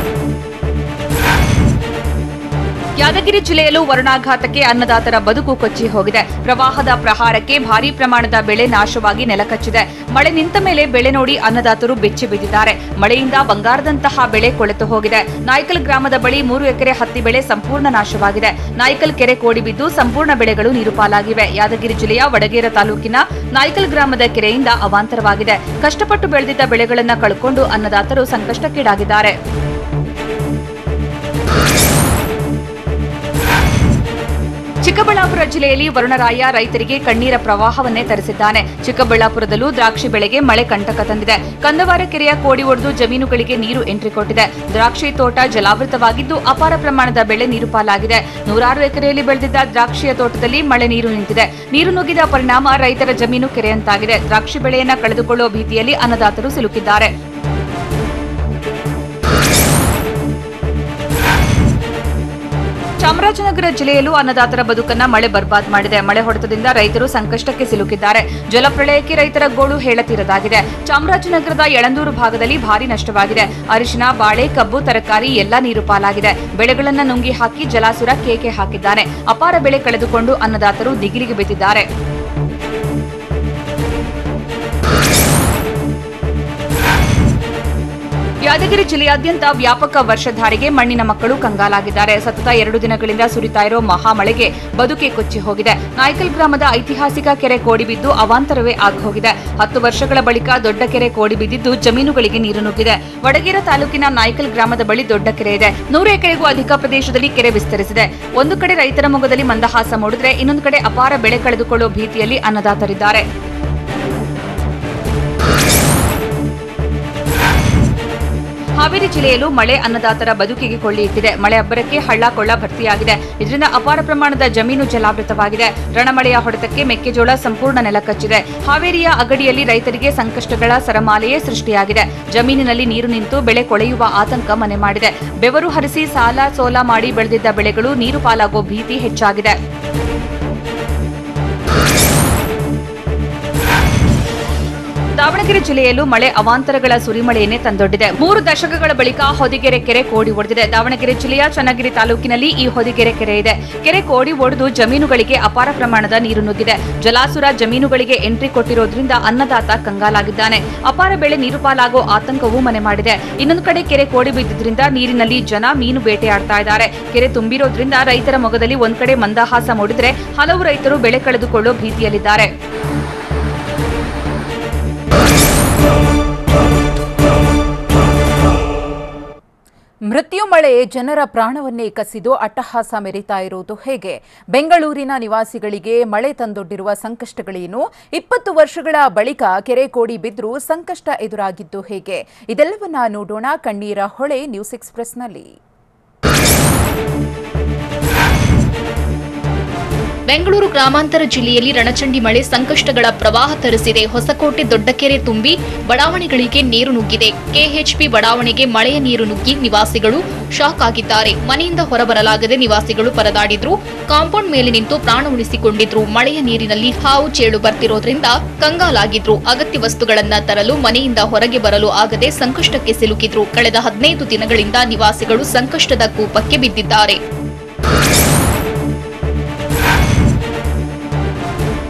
ಯಾದಗಿರಿ ಜಿಲ್ಲೆಯಲ್ಲೂ ವರುಣಾಘಾತಕ್ಕೆ ಅನ್ನದಾತರ ಬದುಕು ಕೊಚ್ಚಿ ಹೋಗಿದೆ. ಪ್ರವಾಹದ ಪ್ರಹಾರಕ್ಕೆ ಭಾರೀ ಪ್ರಮಾಣದ ಬೆಳೆ ನಾಶವಾಗಿ ನೆಲಕಚ್ಚಿದೆ. ಮಳೆ ನಿಂತ ಮೇಲೆ ಬೆಳೆ ನೋಡಿ ಅನ್ನದಾತರು ಬೆಚ್ಚಿ ಬಿದ್ದಿದ್ದಾರೆ. ಮಳೆಯಿಂದ ಬಂಗಾರದಂತಹ ಬೆಳೆ ಕೊಳೆತು ಹೋಗಿದೆ. ನಾಯ್ಕಲ್ ಗ್ರಾಮದ ಬಳಿ 3 ಎಕರೆ ಹತ್ತಿ ಬೆಳೆ ಸಂಪೂರ್ಣ ನಾಶವಾಗಿದೆ. ನಾಯ್ಕಲ್ ಕೆರೆ ಕೋಡಿ ಬಿದ್ದು ಸಂಪೂರ್ಣ ಬೆಳೆಗಳು ನೀರು ಪಾಲಾಗಿವೆ. ಯಾದಗಿರಿ ಜಿಲ್ಲೆಯ ವಡಗೇರ ತಾಲೂಕಿನ ನಾಯ್ಕಲ್ ಗ್ರಾಮದ ಕೆರೆಯಿಂದ ಅವಾಂತರವಾಗಿದೆ. ಕಷ್ಟಪಟ್ಟು ಬೆಳೆದಿದ್ದ ಬೆಳೆಗಳನ್ನು ಕಳ್ಕೊಂಡು ಅನ್ನದಾತರು ಸಂಕಷ್ಟಕ್ಕೀಡಾಗಿದ್ದಾರೆ. ಚಿಕ್ಕಬಳ್ಳಾಪುರ ಜಿಲ್ಲೆಯಲ್ಲಿ ವರುಣರಾಯ ರೈತರಿಗೆ ಕಣ್ಣೀರ ಪ್ರವಾಹವನ್ನೇ ತರಿಸಿದ್ದಾನೆ. ಚಿಕ್ಕಬಳ್ಳಾಪುರದಲ್ಲೂ ದ್ರಾಕ್ಷಿ ಬೆಳೆಗೆ ಮಳೆ ಕಂಟಕ ತಂದಿದೆ. ಕಂದವಾರ ಕೆರೆಯ ಕೋಡಿ ಒಡೆದು ಜಮೀನುಗಳಿಗೆ ನೀರು ಎಂಟ್ರಿ ಕೊಟ್ಟಿದೆ. ದ್ರಾಕ್ಷಿ ತೋಟ ಜಲಾವೃತವಾಗಿದ್ದು ಅಪಾರ ಪ್ರಮಾಣದ ಬೆಳೆ ನೀರು ಪಾಲಾಗಿದೆ. 106 ಎಕರೆಯಲ್ಲಿ ಬೆಳೆದಿದ್ದ ದ್ರಾಕ್ಷಿಯ ತೋಟದಲ್ಲಿ ಮಳೆ ನೀರು ನಿಂತಿದೆ. ನೀರು ನುಗ್ಗಿದ ಪರಿಣಾಮ ರೈತರ ಜಮೀನು ಕೆರೆಯಂತಾಗಿದೆ. ದ್ರಾಕ್ಷಿ ಬೆಳೆಯನ್ನ ಕಳೆದುಕೊಳ್ಳುವ ಭೀತಿಯಲ್ಲಿ ಅನ್ನದಾತರು ಸಿಲುಕಿದ್ದಾರೆ. ಚಾಮರಾಜನಗರ ಜಿಲ್ಲೆಯಲ್ಲೂ ಅನ್ನದಾತರ ಬದುಕನ್ನ ಮಳೆ ಬರ್ಬಾದ್ ಮಾಡಿದೆ. ಮಳೆ ಹೊಡೆತದಿಂದ ರೈತರು ಸಂಕಷ್ಟಕ್ಕೆ ಸಿಲುಕಿದ್ದಾರೆ. ಜಲಪ್ರಳಯಕ್ಕೆ ರೈತರ ಗೋಳು ಹೇಳತೀರದಾಗಿದೆ. ಚಾಮರಾಜನಗರದ ಯಳಂದೂರು ಭಾಗದಲ್ಲಿ ಭಾರೀ ನಷ್ಟವಾಗಿದೆ. ಅರಿಶಿನ, ಬಾಳೆ, ಕಬ್ಬು, ತರಕಾರಿ ಎಲ್ಲಾ ನೀರು ಪಾಲಾಗಿದೆ. ಬೆಳೆಗಳನ್ನ ನುಂಗಿ ಹಾಕಿ ಜಲಾಸುರ ಕೇಕೆ ಹಾಕಿದ್ದಾನೆ. ಅಪಾರ ಬೆಳೆ ಕಳೆದುಕೊಂಡು ಅನ್ನದಾತರು ದಿಗಿಲಿಗೆ ಬಿದ್ದಿದ್ದಾರೆ. ಯಾದಗಿರಿ ಜಿಲ್ಲೆಯಾದ್ಯಂತ ವ್ಯಾಪಕ ವರ್ಷಧಾರೆಗೆ ಮಣ್ಣಿನ ಮಕ್ಕಳು ಕಂಗಾಲಾಗಿದ್ದಾರೆ. ಸತತ 2 ದಿನಗಳಿಂದ ಸುರಿತಾ ಇರೋ ಮಹಾಮಳೆಗೆ ಬದುಕೆ ಕೊಚ್ಚಿ ಹೋಗಿದೆ. ನಾಯ್ಕಲ್ ಗ್ರಾಮದ ಐತಿಹಾಸಿಕ ಕೆರೆ ಕೋಡಿ ಬಿದ್ದು ಅವಾಂತರವೇ ಆಗೋಗಿದೆ. 10 ವರ್ಷಗಳ ಬಳಿಕ ದೊಡ್ಡ ಕೆರೆ ಕೋಡಿ ಬಿದ್ದಿದ್ದು ಜಮೀನುಗಳಿಗೆ ನೀರು ನುಗ್ಗಿದೆ. ವಡಗೇರ ತಾಲೂಕಿನ ನಾಯ್ಕಲ್ ಗ್ರಾಮದ ಬಳಿ ದೊಡ್ಡ ಕೆರೆ ಇದೆ. 100 ಎಕರೆಗೂ ಅಧಿಕ ಪ್ರದೇಶದಲ್ಲಿ ಕೆರೆ ವಿಸ್ತರಿಸಿದೆ. ಒಂದು ಕಡೆ ರೈತರ ಮೊಗದಲ್ಲಿ ಮಂದಹಾಸ ಮೂಡಿದ್ರೆ, ಇನ್ನೊಂದು ಕಡೆ ಅಪಾರ ಬೆಳೆ ಕಳೆದುಕೊಳ್ಳುವ ಭೀತಿಯಲ್ಲಿ ಅನ್ನದಾತರಿದ್ದಾರೆ. ಹಾವೇರಿ ಜಿಲ್ಲೆಯಲ್ಲೂ ಮಳೆ ಅನ್ನದಾತರ ಬದುಕಿಗೆ ಕೊಳ್ಳಿ ಇಟ್ಟಿದೆ. ಮಳೆ ಅಬ್ಬರಕ್ಕೆ ಹಳ್ಳ ಕೊಳ್ಳ ಭರ್ತಿಯಾಗಿದೆ. ಇದರಿಂದ ಅಪಾರ ಪ್ರಮಾಣದ ಜಮೀನು ಜಲಾವೃತವಾಗಿದೆ. ರಣಮಳೆಯ ಹೊಡೆತಕ್ಕೆ ಮೆಕ್ಕೆಜೋಳ ಸಂಪೂರ್ಣ ನೆಲಕಚ್ಚಿದೆ. ಹಾವೇರಿಯ ಅಗಡಿಯಲ್ಲಿ ರೈತರಿಗೆ ಸಂಕಷ್ಟಗಳ ಸರಮಾಲೆಯೇ ಸೃಷ್ಟಿಯಾಗಿದೆ. ಜಮೀನಿನಲ್ಲಿ ನೀರು ನಿಂತು ಬೆಳೆ ಕೊಳೆಯುವ ಆತಂಕ ಮನೆ ಮಾಡಿದೆ. ಬೆವರು ಹರಿಸಿ ಸಾಲ ಸೋಲ ಮಾಡಿ ಬೆಳೆದಿದ್ದ ಬೆಳೆಗಳು ನೀರು ಪಾಲಾಗುವ ಭೀತಿ ಹೆಚ್ಚಾಗಿದೆ. ದಾವಣಗೆರೆ ಜಿಲ್ಲೆಯಲ್ಲೂ ಮಳೆ ಅವಾಂತರಗಳ ಸುರಿಮಳೆಯನ್ನೇ ತಂದೊಡ್ಡಿದೆ. 3 ದಶಕಗಳ ಬಳಿಕ ಹೊದಿಗೆರೆ ಕೆರೆ ಕೋಡಿ ಒಡೆದಿದೆ. ದಾವಣಗೆರೆ ಜಿಲ್ಲೆಯ ಚನ್ನಗಿರಿ ತಾಲೂಕಿನಲ್ಲಿ ಈ ಹೊದಿಗೆರೆ ಕೆರೆ ಇದೆ. ಕೆರೆ ಕೋಡಿ ಒಡೆದು ಜಮೀನುಗಳಿಗೆ ಅಪಾರ ಪ್ರಮಾಣದ ನೀರು ನುಗ್ಗಿದೆ. ಜಲಾಸುರ ಜಮೀನುಗಳಿಗೆ ಎಂಟ್ರಿ ಕೊಟ್ಟಿರೋದ್ರಿಂದ ಅನ್ನದಾತ ಕಂಗಾಲಾಗಿದ್ದಾನೆ. ಅಪಾರ ಬೆಳೆ ನೀರು ಪಾಲಾಗೋ ಆತಂಕವೂ ಮನೆ ಮಾಡಿದೆ. ಇನ್ನೊಂದು ಕಡೆ ಕೆರೆ ಕೋಡಿ ಬಿದ್ದಿದ್ರಿಂದ ನೀರಿನಲ್ಲಿ ಜನ ಮೀನು ಬೇಟೆಯಾಡ್ತಾ ಇದ್ದಾರೆ. ಕೆರೆ ತುಂಬಿರೋದ್ರಿಂದ ರೈತರ ಮೊಗದಲ್ಲಿ ಒಂದ್ ಕಡೆ ಮಂದಹಾಸ ಮೂಡಿದ್ರೆ ಹಲವು ರೈತರು ಬೆಳೆ ಕಳೆದುಕೊಳ್ಳೋ ಭೀತಿಯಲ್ಲಿದ್ದಾರೆ. ಮೃತ್ಯು ಮಳೆ ಜನರ ಪ್ರಾಣವನ್ನೇ ಕಸಿದು ಅಟ್ಟಹಾಸ ಮೆರೀತಾ ಇರುವುದು ಹೇಗೆ? ಬೆಂಗಳೂರಿನ ನಿವಾಸಿಗಳಿಗೆ ಮಳೆ ತಂದೊಡ್ಡಿರುವ ಸಂಕಷ್ಟಗಳೇನು? 20 ವರ್ಷಗಳ ಬಳಿಕ ಕೆರೆ ಕೋಡಿ ಬಿದ್ದರೂ ಸಂಕಷ್ಟ ಎದುರಾಗಿದ್ದು ಹೇಗೆ? ಇದೆಲ್ಲವನ್ನ ನೋಡೋಣ ಕಣ್ಣೀರ ಹೊಳೆ ನ್ಯೂಸ್ ಎಕ್ಸ್‌ಪ್ರೆಸ್‌ನಲ್ಲಿ. ಬೆಂಗಳೂರು ಗ್ರಾಮಾಂತರ ಜಿಲ್ಲೆಯಲ್ಲಿ ರಣಚಂಡಿ ಮಳೆ ಸಂಕಷ್ಟಗಳ ಪ್ರವಾಹ ತರಿಸಿದೆ. ಹೊಸಕೋಟೆ ದೊಡ್ಡಕೆರೆ ತುಂಬಿ ಬಡಾವಣೆಗಳಿಗೆ ನೀರು ನುಗ್ಗಿದೆ. ಕೆಎಚ್ಪಿ ಬಡಾವಣೆಗೆ ಮಳೆಯ ನೀರು ನುಗ್ಗಿ ನಿವಾಸಿಗಳು ಶಾಕ್ ಆಗಿದ್ದಾರೆ. ಮನೆಯಿಂದ ಹೊರಬರಲಾಗದೆ ನಿವಾಸಿಗಳು ಪರದಾಡಿದ್ರು. ಕಾಂಪೌಂಡ್ ಮೇಲೆ ನಿಂತು ಪ್ರಾಣ ಉಳಿಸಿಕೊಂಡಿದ್ರು. ಮಳೆಯ ನೀರಿನಲ್ಲಿ ಹಾವು ಚೇಳು ಬರ್ತಿರೋದ್ರಿಂದ ಕಂಗಾಲಾಗಿದ್ರು. ಅಗತ್ಯ ವಸ್ತುಗಳನ್ನ ತರಲು ಮನೆಯಿಂದ ಹೊರಗೆ ಬರಲು ಆಗದೆ ಸಂಕಷ್ಟಕ್ಕೆ ಸಿಲುಕಿದ್ರು. ಕಳೆದ 15 ದಿನಗಳಿಂದ ನಿವಾಸಿಗಳು ಸಂಕಷ್ಟದ ಕೂಪಕ್ಕೆ ಬಿದ್ದಿದ್ದಾರೆ.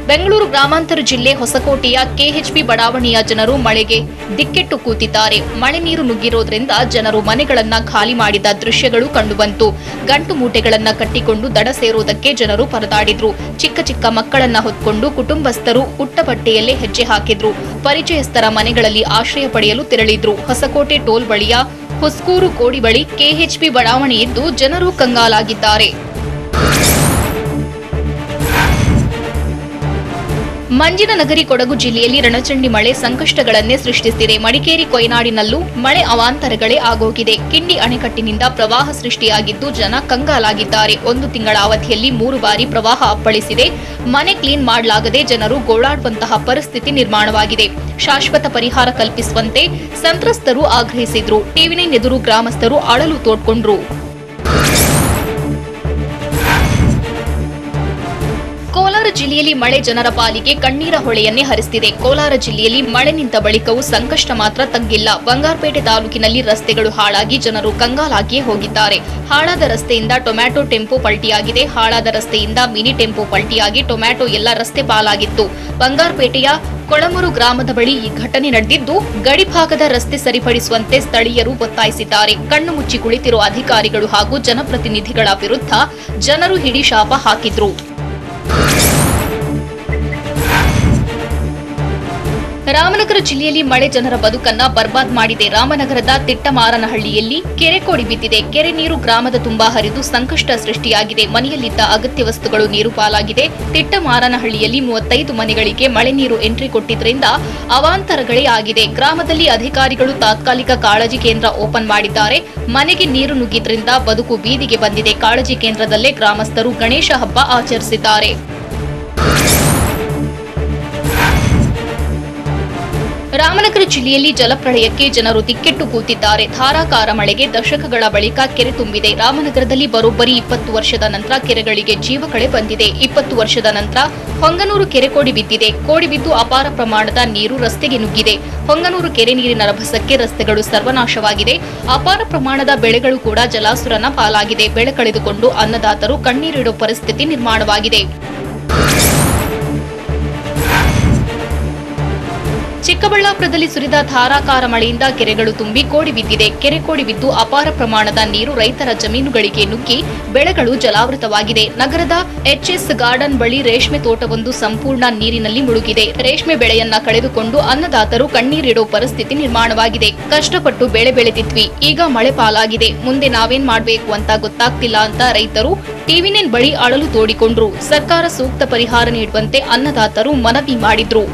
ಬೆಂಗಳೂರು ಗ್ರಾಮಾಂತರ ಜಿಲ್ಲೆ ಹೊಸಕೋಟೆಯ ಕೆಎಚ್ಪಿ ಬಡಾವಣೆಯ ಜನರು ಮಳೆಗೆ ದಿಕ್ಕೆಟ್ಟು ಕೂತಿದ್ದಾರೆ. ಮಳೆ ನೀರು ನುಗ್ಗಿರೋದ್ರಿಂದ ಜನರು ಮನೆಗಳನ್ನ ಖಾಲಿ ಮಾಡಿದ ದೃಶ್ಯಗಳು ಕಂಡುಬಂತು. ಗಂಟು ಮೂಟೆಗಳನ್ನ ಕಟ್ಟಿಕೊಂಡು ದಡ ಸೇರೋದಕ್ಕೆ ಜನರು ಪರದಾಡಿದ್ರು. ಚಿಕ್ಕ ಚಿಕ್ಕ ಮಕ್ಕಳನ್ನ ಹೊತ್ಕೊಂಡು ಕುಟುಂಬಸ್ಥರು ಉಟ್ಟ ಬಟ್ಟೆಯಲ್ಲೇ ಹೆಜ್ಜೆ ಹಾಕಿದ್ರು. ಪರಿಚಯಸ್ಥರ ಮನೆಗಳಲ್ಲಿ ಆಶ್ರಯ ಪಡೆಯಲು ತೆರಳಿದ್ರು. ಹೊಸಕೋಟೆ ಟೋಲ್ ಬಳಿಯ ಹುಸ್ಕೂರು ಕೋಡಿ ಬಳಿ ಕೆಎಚ್ಪಿ ಬಡಾವಣೆ ಇದ್ದು ಜನರು ಕಂಗಾಲಾಗಿದ್ದಾರೆ. ಮಂಜಿನನಗರಿ ಕೊಡಗು ಜಿಲ್ಲೆಯಲ್ಲಿ ರಣಚಂಡಿ ಮಳೆ ಸಂಕಷ್ಟಗಳನ್ನೇ ಸೃಷ್ಟಿಸಿದೆ. ಮಡಿಕೇರಿ ಕೊಯ್ನಾಡಿನಲ್ಲೂ ಮಳೆ ಅವಾಂತರಗಳೇ ಆಗೋಗಿದೆ. ಕಿಂಡಿ ಅಣೆಕಟ್ಟಿನಿಂದ ಪ್ರವಾಹ ಸೃಷ್ಟಿಯಾಗಿದ್ದು ಜನ ಕಂಗಾಲಾಗಿದ್ದಾರೆ. 1 ತಿಂಗಳ ಅವಧಿಯಲ್ಲಿ 3 ಬಾರಿ ಪ್ರವಾಹ ಅಪ್ಪಳಿಸಿದೆ. ಮನೆ ಕ್ಲೀನ್ ಮಾಡಲಾಗದೆ ಜನರು ಗೋಳಾಡುವಂತಹ ಪರಿಸ್ಥಿತಿ ನಿರ್ಮಾಣವಾಗಿದೆ. ಶಾಶ್ವತ ಪರಿಹಾರ ಕಲ್ಪಿಸುವಂತೆ ಸಂತ್ರಸ್ತರು ಆಗ್ರಹಿಸಿದ್ರು. ಟಿವಿ9 ಎದುರು ಗ್ರಾಮಸ್ಥರು ಅಳಲು ತೋಡ್ಕೊಂಡ್ರು. ಕೋಲಾರ ಜಿಲ್ಲೆಯಲ್ಲಿ ಮಳೆ ಜನರ ಪಾಲಿಗೆ ಕಣ್ಣೀರ ಹೊಳೆಯನ್ನೇ ಹರಿಸಿದೆ. ಕೋಲಾರ ಜಿಲ್ಲೆಯಲ್ಲಿ ಮಳೆ ನಿಂತ ಬಳಿಕವೂ ಸಂಕಷ್ಟ ಮಾತ್ರ ತಗ್ಗಿಲ್ಲ. ಬಂಗಾರಪೇಟೆ ತಾಲೂಕಿನಲ್ಲಿ ರಸ್ತೆಗಳು ಹಾಳಾಗಿ ಜನರು ಕಂಗಾಲಾಗಿಯೇ ಹೋಗಿದ್ದಾರೆ. ಹಾಳಾದ ರಸ್ತೆಯಿಂದ ಟೊಮ್ಯಾಟೊ ಟೆಂಪೋ ಪಲ್ಟಿಯಾಗಿದೆ. ಹಾಳಾದ ರಸ್ತೆಯಿಂದ ಮಿನಿ ಟೆಂಪೋ ಪಲ್ಟಿಯಾಗಿ ಟೊಮ್ಯಾಟೊ ಎಲ್ಲ ರಸ್ತೆ ಪಾಲಾಗಿತ್ತು. ಬಂಗಾರಪೇಟೆಯ ಕೊಳಮೂರು ಗ್ರಾಮದ ಬಳಿ ಈ ಘಟನೆ ನಡೆದಿದ್ದು ಗಡಿಭಾಗದ ರಸ್ತೆ ಸರಿಪಡಿಸುವಂತೆ ಸ್ಥಳೀಯರು ಒತ್ತಾಯಿಸಿದ್ದಾರೆ. ಕಣ್ಣು ಮುಚ್ಚಿ ಕುಳಿತಿರುವ ಅಧಿಕಾರಿಗಳು ಹಾಗೂ ಜನಪ್ರತಿನಿಧಿಗಳ ವಿರುದ್ಧ ಜನರು ಹಿಡಿ ಶಾಪ ಹಾಕಿದ್ರು. ರಾಮನಗರ ಜಿಲ್ಲೆಯಲ್ಲಿ ಮಳೆ ಜನರ ಬದುಕನ್ನ ಬರ್ಬಾದ್ ಮಾಡಿದೆ. ರಾಮನಗರದ ತಿಟ್ಟಮಾರನಹಳ್ಳಿಯಲ್ಲಿ ಕೆರೆ ಕೋಡಿ ಬಿದ್ದಿದೆ. ಕೆರೆ ನೀರು ಗ್ರಾಮದ ತುಂಬಾ ಹರಿದು ಸಂಕಷ್ಟ ಸೃಷ್ಟಿಯಾಗಿದೆ. ಮನೆಯಲ್ಲಿದ್ದ ಅಗತ್ಯ ವಸ್ತುಗಳು ನೀರು ಪಾಲಾಗಿದೆ. ತಿಟ್ಟಮಾರನಹಳ್ಳಿಯಲ್ಲಿ 35 ಮನೆಗಳಿಗೆ ಮಳೆ ನೀರು ಎಂಟ್ರಿ ಕೊಟ್ಟಿದ್ದರಿಂದ ಅವಾಂತರಗಳೇ ಆಗಿದೆ. ಗ್ರಾಮದಲ್ಲಿ ಅಧಿಕಾರಿಗಳು ತಾತ್ಕಾಲಿಕ ಕಾಳಜಿ ಕೇಂದ್ರ ಓಪನ್ ಮಾಡಿದ್ದಾರೆ. ಮನೆಗೆ ನೀರು ನುಗ್ಗಿದ್ರಿಂದ ಬದುಕು ಬೀದಿಗೆ ಬಂದಿದೆ. ಕಾಳಜಿ ಕೇಂದ್ರದಲ್ಲೇ ಗ್ರಾಮಸ್ಥರು ಗಣೇಶ ಹಬ್ಬ ಆಚರಿಸಿದ್ದಾರೆ. ರಾಮನಗರ ಜಿಲ್ಲೆಯಲ್ಲಿ ಜಲಪ್ರಳಯಕ್ಕೆ ಜನರು ದಿಕ್ಕೆಟ್ಟು ಕೂತಿದ್ದಾರೆ. ಧಾರಾಕಾರ ಮಳೆಗೆ ದಶಕಗಳ ಬಳಿಕ ಕೆರೆ ತುಂಬಿದೆ. ರಾಮನಗರದಲ್ಲಿ ಬರೋಬ್ಬರಿ 20 ವರ್ಷದ ನಂತರ ಕೆರೆಗಳಿಗೆ ಜೀವಕಳೆ ಬಂದಿದೆ. 20 ವರ್ಷದ ನಂತರ ಹೊಂಗನೂರು ಕೆರೆ ಕೋಡಿ ಬಿದ್ದಿದೆ. ಕೋಡಿ ಬಿದ್ದು ಅಪಾರ ಪ್ರಮಾಣದ ನೀರು ರಸ್ತೆಗೆ ನುಗ್ಗಿದೆ. ಹೊಂಗನೂರು ಕೆರೆ ನೀರಿನ ರಭಸಕ್ಕೆ ರಸ್ತೆಗಳು ಸರ್ವನಾಶವಾಗಿದೆ. ಅಪಾರ ಪ್ರಮಾಣದ ಬೆಳೆಗಳು ಕೂಡ ಜಲಾಸುರನ ಪಾಲಾಗಿದೆ. ಬೆಳೆ ಕಳೆದುಕೊಂಡು ಅನ್ನದಾತರು ಕಣ್ಣೀರಿಡೋ ಪರಿಸ್ಥಿತಿ ನಿರ್ಮಾಣವಾಗಿದೆ. ಚಿಕ್ಕಬಳ್ಳಾಪುರದಲ್ಲಿ ಸುರಿದ ಧಾರಾಕಾರ ಮಳೆಯಿಂದ ಕೆರೆಗಳು ತುಂಬಿ ಕೋಡಿ ಬಿದ್ದಿದೆ. ಕೆರೆ ಕೋಡಿ ಬಿದ್ದು ಅಪಾರ ಪ್ರಮಾಣದ ನೀರು ರೈತರ ಜಮೀನುಗಳಿಗೆ ನುಗ್ಗಿ ಬೆಳೆಗಳು ಜಲಾವೃತವಾಗಿದೆ. ನಗರದ ಎಚ್ಎಸ್ ಗಾರ್ಡನ್ ಬಳಿ ರೇಷ್ಮೆ ತೋಟವೊಂದು ಸಂಪೂರ್ಣ ನೀರಿನಲ್ಲಿ ಮುಳುಗಿದೆ. ರೇಷ್ಮೆ ಬೆಳೆಯನ್ನ ಕಳೆದುಕೊಂಡು ಅನ್ನದಾತರು ಕಣ್ಣೀರಿಡೋ ಪರಿಸ್ಥಿತಿ ನಿರ್ಮಾಣವಾಗಿದೆ. ಕಷ್ಟಪಟ್ಟು ಬೆಳೆ ಬೆಳೆದಿದ್ವಿ, ಈಗ ಮಳೆ ಪಾಲಾಗಿದೆ, ಮುಂದೆ ನಾವೇನ್ ಮಾಡ್ಬೇಕು ಅಂತ ಗೊತ್ತಾಗ್ತಿಲ್ಲ ಅಂತ ರೈತರು ಟಿವಿ9 ಬಳಿ ಅಳಲು ತೋಡಿಕೊಂಡ್ರು. ಸರ್ಕಾರ ಸೂಕ್ತ ಪರಿಹಾರ ನೀಡುವಂತೆ ಅನ್ನದಾತರು ಮನವಿ ಮಾಡಿದ್ರು.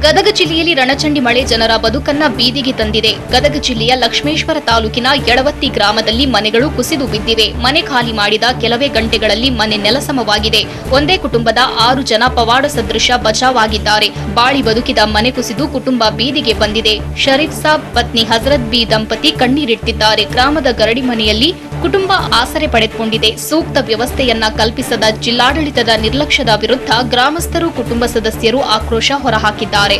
ಗದಗ ಜಿಲ್ಲೆಯಲ್ಲಿ ರಣಚಂಡಿ ಮಳೆ ಜನರ ಬದುಕನ್ನ ಬೀದಿಗೆ ತಂದಿದೆ. ಗದಗ ಜಿಲ್ಲೆಯ ಲಕ್ಷ್ಮೇಶ್ವರ ತಾಲೂಕಿನ ಯಡವತ್ತಿ ಗ್ರಾಮದಲ್ಲಿ ಮನೆಗಳು ಕುಸಿದು ಬಿದ್ದಿವೆ. ಮನೆ ಖಾಲಿ ಮಾಡಿದ ಕೆಲವೇ ಗಂಟೆಗಳಲ್ಲಿ ಮನೆ ನೆಲಸಮವಾಗಿದೆ. ಒಂದೇ ಕುಟುಂಬದ 6 ಜನ ಪವಾಡ ಸದೃಶ ಬಚಾವಾಗಿದ್ದಾರೆ. ಬಾಳಿ ಬದುಕಿದ ಮನೆ ಕುಸಿದು ಕುಟುಂಬ ಬೀದಿಗೆ ಬಂದಿದೆ. ಶರೀಫ್ ಸಾಬ್ ಪತ್ನಿ ಹಜರತ್ ಬಿ ದಂಪತಿ ಕಣ್ಣೀರಿಟ್ಟಿದ್ದಾರೆ. ಗ್ರಾಮದ ಗರಡಿ ಮನೆಯಲ್ಲಿ ಕುಟುಂಬ ಆಸರೆ ಪಡೆದುಕೊಂಡಿದೆ. ಸೂಕ್ತ ವ್ಯವಸ್ಥೆಯನ್ನ ಕಲ್ಪಿಸದ ಜಿಲ್ಲಾಡಳಿತದ ನಿರ್ಲಕ್ಷ್ಯದ ವಿರುದ್ಧ ಗ್ರಾಮಸ್ಥರು, ಕುಟುಂಬ ಸದಸ್ಯರು ಆಕ್ರೋಶ ಹೊರಹಾಕಿದ್ದಾರೆ.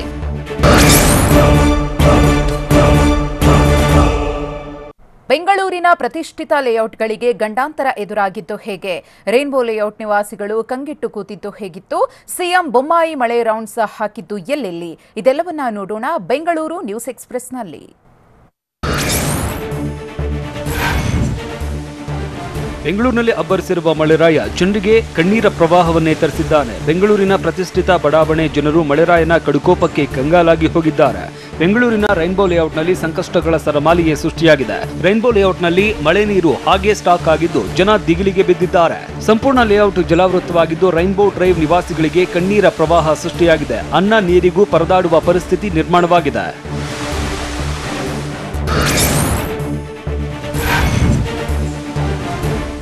ಬೆಂಗಳೂರಿನ ಪ್ರತಿಷ್ಠಿತ ಲೇಔಟ್ಗಳಿಗೆ ಗಂಡಾಂತರ ಎದುರಾಗಿದ್ದು ಹೇಗೆ? ರೈನ್ಬೋ ಲೇಔಟ್ ನಿವಾಸಿಗಳು ಕಂಗೆಟ್ಟು ಕೂತಿದ್ದು ಹೇಗಿತ್ತು? ಸಿಎಂ ಬೊಮ್ಮಾಯಿ ಮಳೆ ರೌಂಡ್ಸ್ ಹಾಕಿದ್ದು ಎಲ್ಲೆಲ್ಲಿ? ಇದೆಲ್ಲವನ್ನ ನೋಡೋಣ ಬೆಂಗಳೂರು ನ್ಯೂಸ್ ಎಕ್ಸ್‌ಪ್ರೆಸ್‌ನಲ್ಲಿ. ಬೆಂಗಳೂರಿನಲ್ಲಿ ಅಬ್ಬರಿಸಿರುವ ಮಳೆರಾಯ ಜನರಿಗೆ ಕಣ್ಣೀರ ಪ್ರವಾಹವನ್ನೇ ತರಿಸಿದ್ದಾನೆ. ಬೆಂಗಳೂರಿನ ಪ್ರತಿಷ್ಠಿತ ಬಡಾವಣೆ ಜನರು ಮಳೆರಾಯನ ಕಡುಕೋಪಕ್ಕೆ ಕಂಗಾಲಾಗಿ ಹೋಗಿದ್ದಾರೆ. ಬೆಂಗಳೂರಿನ ರೈನ್ಬೋ ಲೇಔಟ್ನಲ್ಲಿ ಸಂಕಷ್ಟಗಳ ಸರಮಾಲೆಯೇ ಸೃಷ್ಟಿಯಾಗಿದೆ. ರೈನ್ಬೋ ಲೇಔಟ್ನಲ್ಲಿ ಮಳೆ ನೀರು ಹಾಗೆ ಸ್ಟಾಕ್ ಆಗಿದ್ದು ಜನ ದಿಗಿಲಿಗೆ ಬಿದ್ದಿದ್ದಾರೆ. ಸಂಪೂರ್ಣ ಲೇಔಟ್ ಜಲಾವೃತವಾಗಿದ್ದು ರೈನ್ಬೋ ಡ್ರೈವ್ ನಿವಾಸಿಗಳಿಗೆ ಕಣ್ಣೀರ ಪ್ರವಾಹ ಸೃಷ್ಟಿಯಾಗಿದೆ. ಅನ್ನ ನೀರಿಗೂ ಪರದಾಡುವ ಪರಿಸ್ಥಿತಿ ನಿರ್ಮಾಣವಾಗಿದೆ.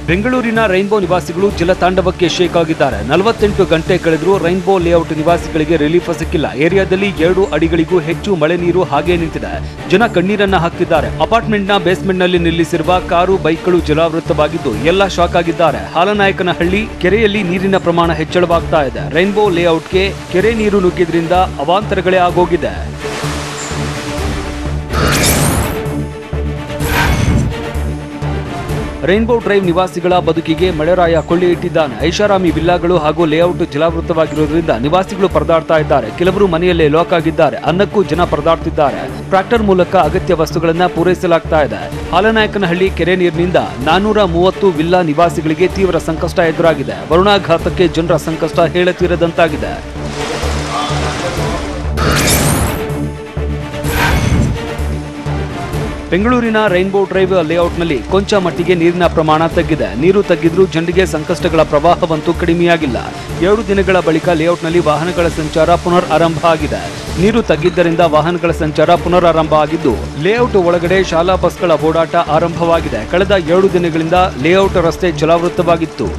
ಬೆಂಗಳೂರಿನ ರೈನ್ಬೋ ನಿವಾಸಿಗಳು ಜಲತಾಂಡವಕ್ಕೆ ಶೇಕ್ ಆಗಿದ್ದಾರೆ. 48 ಗಂಟೆ ಕಳೆದರೂ ರೈನ್ಬೋ ಲೇಔಟ್ ನಿವಾಸಿಗಳಿಗೆ ರಿಲೀಫ್ ಸಿಕ್ಕಿಲ್ಲ. ಏರಿಯಾದಲ್ಲಿ 2 ಅಡಿಗಳಿಗೂ ಹೆಚ್ಚು ಮಳೆ ನೀರು ಹಾಗೆ ನಿಂತಿದೆ. ಜನ ಕಣ್ಣೀರನ್ನ ಹಾಕ್ತಿದ್ದಾರೆ. ಅಪಾರ್ಟ್ಮೆಂಟ್ನ ಬೇಸ್ಮೆಂಟ್ನಲ್ಲಿ ನಿಲ್ಲಿಸಿರುವ ಕಾರು, ಬೈಕ್ಗಳು ಜಲಾವೃತವಾಗಿದ್ದು ಎಲ್ಲ ಶಾಕ್ ಆಗಿದ್ದಾರೆ. ಹಾಲನಾಯಕನಹಳ್ಳಿ ಕೆರೆಯಲ್ಲಿ ನೀರಿನ ಪ್ರಮಾಣ ಹೆಚ್ಚಳವಾಗ್ತಾ ಇದೆ. ರೈನ್ಬೋ ಲೇಔಟ್ಗೆ ಕೆರೆ ನೀರು ನುಗ್ಗಿದ್ರಿಂದ ಅವಾಂತರಗಳೇ ಆಗೋಗಿದೆ. ರೈನ್ಬೋ ಡ್ರೈವ್ ನಿವಾಸಿಗಳ ಬದುಕಿಗೆ ಮಳೆರಾಯ ಕೊಳ್ಳಿ ಇಟ್ಟಿದ್ದಾನೆ. ಐಷಾರಾಮಿ ವಿಲ್ಲಾಗಳು ಹಾಗೂ ಲೇಔಟ್ ಜಲಾವೃತವಾಗಿರುವುದರಿಂದ ನಿವಾಸಿಗಳು ಪರದಾಡ್ತಾ ಇದ್ದಾರೆ. ಕೆಲವರು ಮನೆಯಲ್ಲೇ ಲಾಕ್ ಆಗಿದ್ದಾರೆ. ಅನ್ನಕ್ಕೂ ಜನ ಪರದಾಡ್ತಿದ್ದಾರೆ. ಟ್ರಾಕ್ಟರ್ ಮೂಲಕ ಅಗತ್ಯ ವಸ್ತುಗಳನ್ನ ಪೂರೈಸಲಾಗ್ತಾ ಇದೆ. ಹಾಲನಾಯಕನಹಳ್ಳಿ ಕೆರೆ ನೀರಿನಿಂದ 430 ವಿಲ್ಲಾ ನಿವಾಸಿಗಳಿಗೆ ತೀವ್ರ ಸಂಕಷ್ಟ ಎದುರಾಗಿದೆ. ವರುಣಾಘಾತಕ್ಕೆ ಜನರ ಸಂಕಷ್ಟ ಹೇಳತೀರದಂತಾಗಿದೆ. ಬೆಂಗಳೂರಿನ ರೈನ್ಬೋ ಡ್ರೈವ್ ಲೇಔಟ್ನಲ್ಲಿ ಕೊಂಚ ಮಟ್ಟಿಗೆ ನೀರಿನ ಪ್ರಮಾಣ ತಗ್ಗಿದೆ. ನೀರು ತಗ್ಗಿದ್ರೂ ಜನರಿಗೆ ಸಂಕಷ್ಟಗಳ ಪ್ರವಾಹವಂತೂ ಕಡಿಮೆಯಾಗಿಲ್ಲ. 2 ದಿನಗಳ ಬಳಿಕ ಲೇಔಟ್ನಲ್ಲಿ ವಾಹನಗಳ ಸಂಚಾರ ಪುನರ್ ಆರಂಭ ಆಗಿದೆ. ನೀರು ತಗ್ಗಿದ್ದರಿಂದ ವಾಹನಗಳ ಸಂಚಾರ ಪುನರಾರಂಭ ಆಗಿದ್ದು ಲೇಔಟ್ ಒಳಗಡೆ ಶಾಲಾ ಬಸ್ಗಳ ಓಡಾಟ ಆರಂಭವಾಗಿದೆ. ಕಳೆದ 2 ದಿನಗಳಿಂದ ಲೇಔಟ್ ರಸ್ತೆ ಜಲಾವೃತವಾಗಿತ್ತು.